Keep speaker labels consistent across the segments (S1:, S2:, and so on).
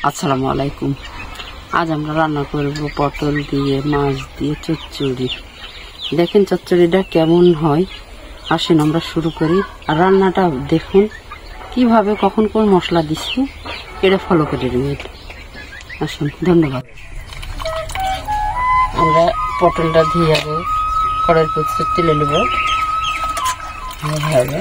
S1: আসসালামু আলাইকুম। আজ আমরা রান্না করব পটল দিয়ে মাছ দিয়ে চচ্চড়ি। দেখেন চচ্চড়িটা কেমন হয়, আসেন আমরা শুরু করি। আর রান্নাটা দেখুন কিভাবে কখন কোন মশলা দিচ্ছি, এটা ফলো করে নেবেন। আসুন, ধন্যবাদ। আমরা পটলটা দিয়ে যাবো, কড়াইয়ের প্রস্তুত তুলে নেব। ভাবে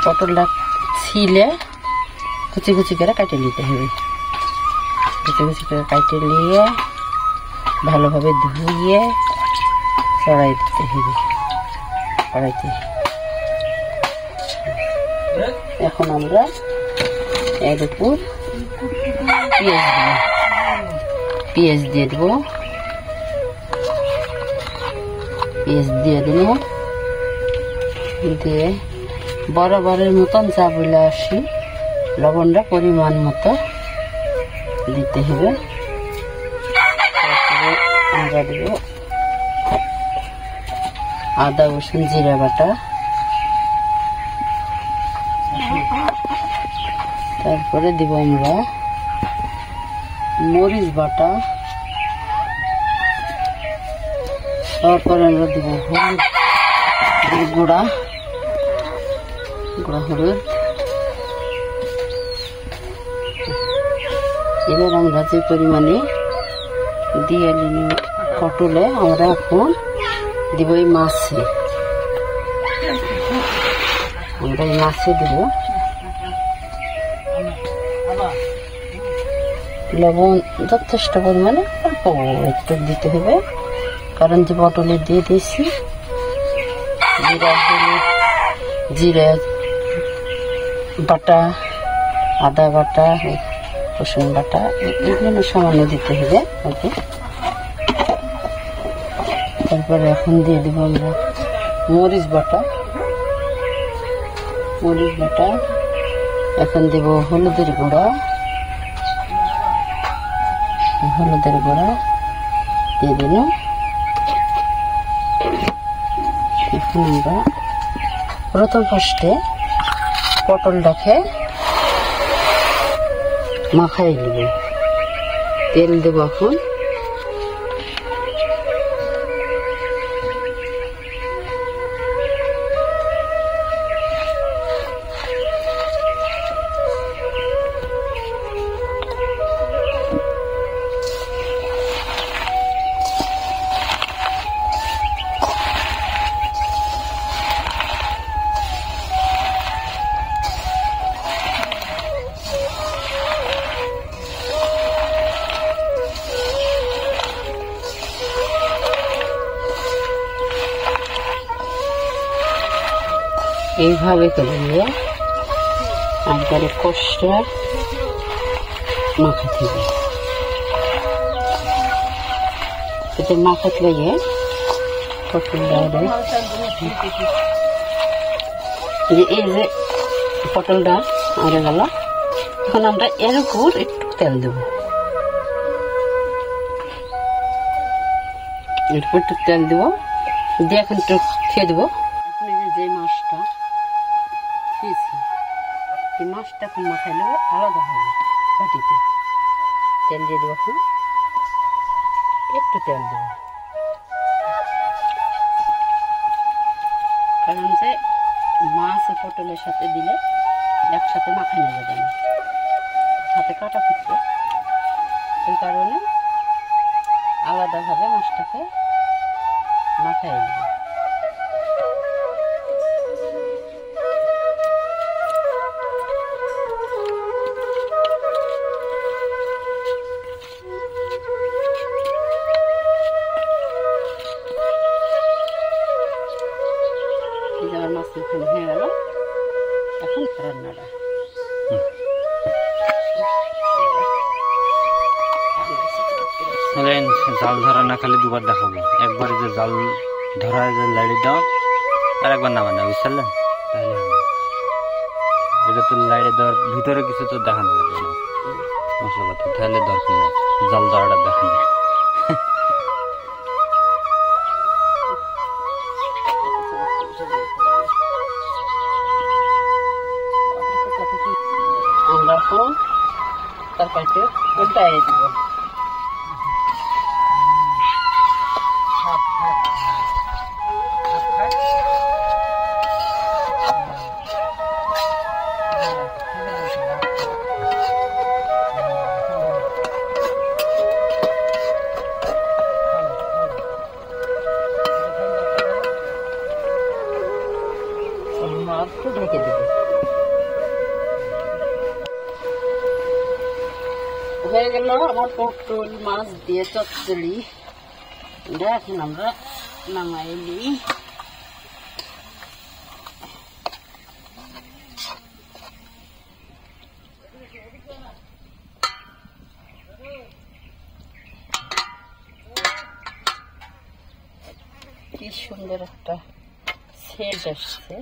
S1: পটলটা ছিলে কুচি কুচি করে কাটে নিতে হবে। কুচি কুচি করে কাটে নিয়ে ভালোভাবে ধুয়ে চড়াই দিতে হবে কড়াইতে। এখন আমরা এর উপর পেঁয়াজ দিয়ে দেবো। পেঁয়াজ দিয়ে দিল, দিয়ে বরাবরের মতন যা বলে আসি লবণটা পরিমাণ মতো দিতে হবে। তারপরে আমরা দেব আদা রসুন জিরা বাটা, তারপরে দিব আমরা মরিচ বাটা, তারপরে আমরা দিব হলুদ গুঁড়া হলুদ। এবার আমরা যে পরিমাণে দিয়ে নিই পটলে, আমরা এখন দিব এই মাছে। আমরা এই মাছে দিব লবণ যথেষ্ট পরিমাণে, অল্প একটু দিতে হবে, কারণ যে পটলে দিয়ে দিয়েছি জিরা বাটা, আদা বাটা, রসুন বাটা, এগুলো সামান্য দিতে হবে। তারপরে এখন দিয়ে দেবো আমরা মরিচ বাটা। এখন দেব হলুদের গুঁড়া দিয়ে দিল। এখন আমরা প্রথম ফার্স্টে পটলটাকে মাখাই দেব, তেল দেব। এখন এইভাবে করে নিয়ে একবারে কষে মাখাতে হবে। এতে মাখাতে লাগে এই যে পটলটা আরে গেল। এখন আমরা এর উপর একটু তেল দেব, দিয়ে এখন একটু খেয়ে দেবো। যে মাছটা খেয়েছি, এই মাছটা এখন মাখাইলে আলাদা হবে। বাটিতে তেল দিয়ে দেবো, এখন একটু তেল দেবো, কারণ যে মাছ পটলের সাথে দিলে একসাথে মাখানো যাবে না, হাতে কাটা ফুটবে। এই কারণে আলাদাভাবে মাছটাকে মাখাই দেবো। মাছ মাখানো হয়ে গেল, এখন রান্নাটা
S2: জাল ধরা না খালি দুবার দেখাবো। একবার যে জাল ধরা যে লাড়ি দাও, আর একবার নামা না, বুঝলেন? তাহলে এটা তো লাড়ি দেওয়ার ভিতরে কিছু তো দেখানো যাবে না মশলাপাতি, তাহলে দরকার নেই জাল ধরাটা দেখানো।
S1: তরকারিটা উল্টাই দিব। ঢেকে দেব। হয়ে গেল আমার পটল মাছ দিয়ে চচ্চড়ি। এটা এখন আমরা নামাই নিই। কি সুন্দর একটা সেন্ট আসছে।